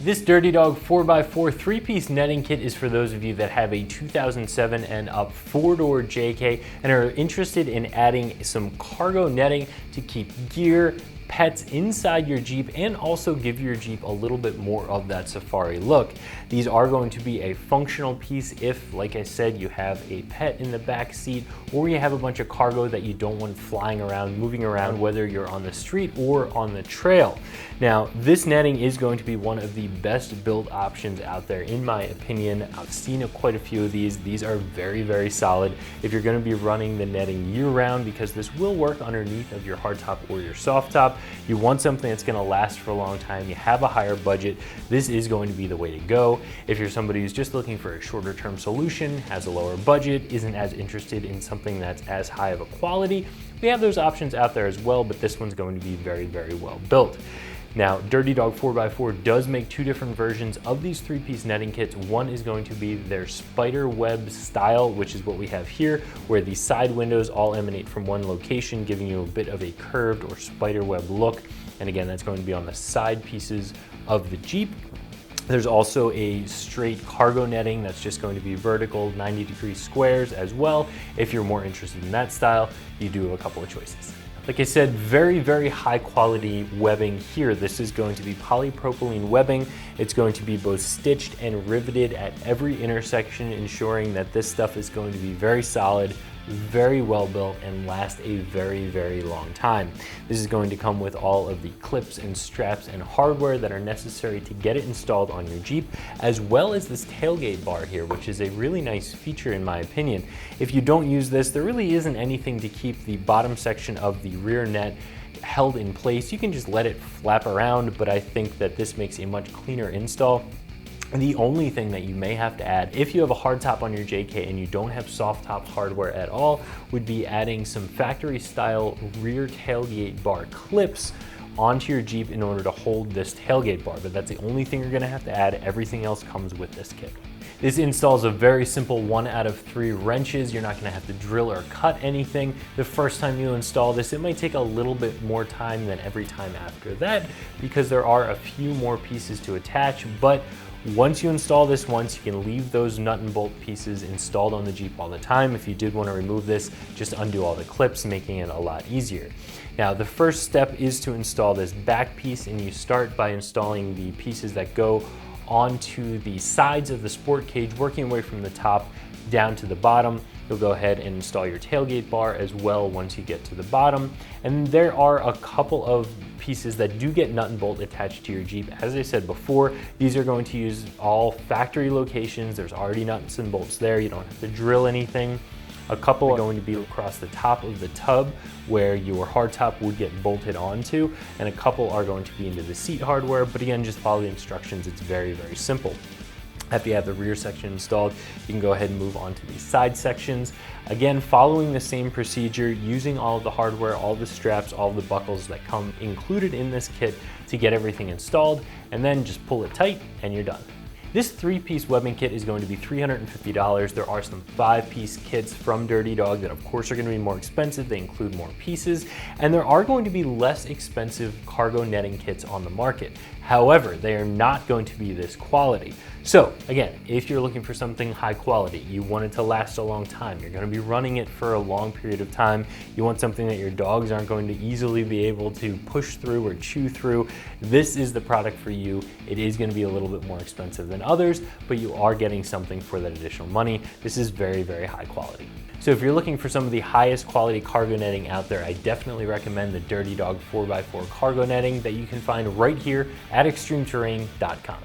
This Dirty Dog 4x4 three-piece netting kit is for those of you that have a 2007 and up four-door JK and are interested in adding some cargo netting to keep gear, pets inside your Jeep and also give your Jeep a little bit more of that safari look. These are going to be a functional piece if, like I said, you have a pet in the back seat or you have a bunch of cargo that you don't want flying around, moving around, whether you're on the street or on the trail. Now, this netting is going to be one of the best build options out there, in my opinion. I've seen quite a few of these. These are very, very solid if you're going to be running the netting year-round, because this will work underneath of your hardtop or your soft top. You want something that's going to last for a long time, you have a higher budget, this is going to be the way to go. If you're somebody who's just looking for a shorter term solution, has a lower budget, isn't as interested in something that's as high of a quality, we have those options out there as well, but this one's going to be very, very well built. Now, Dirty Dog 4x4 does make two different versions of these three-piece netting kits. One is going to be their spider web style, which is what we have here, where the side windows all emanate from one location, giving you a bit of a curved or spider web look. And again, that's going to be on the side pieces of the Jeep. There's also a straight cargo netting that's just going to be vertical 90-degree squares as well. If you're more interested in that style, you do have a couple of choices. Like I said, very, very high quality webbing here. This is going to be polypropylene webbing. It's going to be both stitched and riveted at every intersection, ensuring that this stuff is going to be very solid, very well built, and last a very, very long time. This is going to come with all of the clips and straps and hardware that are necessary to get it installed on your Jeep, as well as this tailgate bar here, which is a really nice feature in my opinion. If you don't use this, there really isn't anything to keep the bottom section of the rear net held in place. You can just let it flap around, but I think that this makes a much cleaner install. And the only thing that you may have to add, if you have a hardtop on your JK and you don't have soft top hardware at all, would be adding some factory style rear tailgate bar clips onto your Jeep in order to hold this tailgate bar. But that's the only thing you're gonna have to add. Everything else comes with this kit. This install is a very simple 1 out of 3 wrenches. You're not gonna have to drill or cut anything. The first time you install this, it might take a little bit more time than every time after that, because there are a few more pieces to attach, but once you install this once, you can leave those nut and bolt pieces installed on the Jeep all the time. If you did want to remove this, just undo all the clips, making it a lot easier. Now, the first step is to install this back piece, and you start by installing the pieces that go onto the sides of the sport cage, working away from the top down to the bottom. You'll go ahead and install your tailgate bar as well once you get to the bottom. And there are a couple of pieces that do get nut and bolt attached to your Jeep. As I said before, these are going to use all factory locations. There's already nuts and bolts there. You don't have to drill anything. A couple are going to be across the top of the tub where your hardtop would get bolted onto, and a couple are going to be into the seat hardware. But again, just follow the instructions. It's very, very simple. After you have the rear section installed, you can go ahead and move on to the side sections. Again, following the same procedure, using all of the hardware, all the straps, all the buckles that come included in this kit to get everything installed, and then just pull it tight and you're done. This 3-piece webbing kit is going to be $350. There are some 5-piece kits from Dirty Dog that of course are going to be more expensive. They include more pieces, and there are going to be less expensive cargo netting kits on the market. However, they are not going to be this quality. So again, if you're looking for something high quality, you want it to last a long time, you're going to be running it for a long period of time, you want something that your dogs aren't going to easily be able to push through or chew through, this is the product for you. It is going to be a little bit more expensive than others, but you are getting something for that additional money. This is very, very high quality. So if you're looking for some of the highest quality cargo netting out there, I definitely recommend the Dirty Dog 4x4 cargo netting that you can find right here at ExtremeTerrain.com.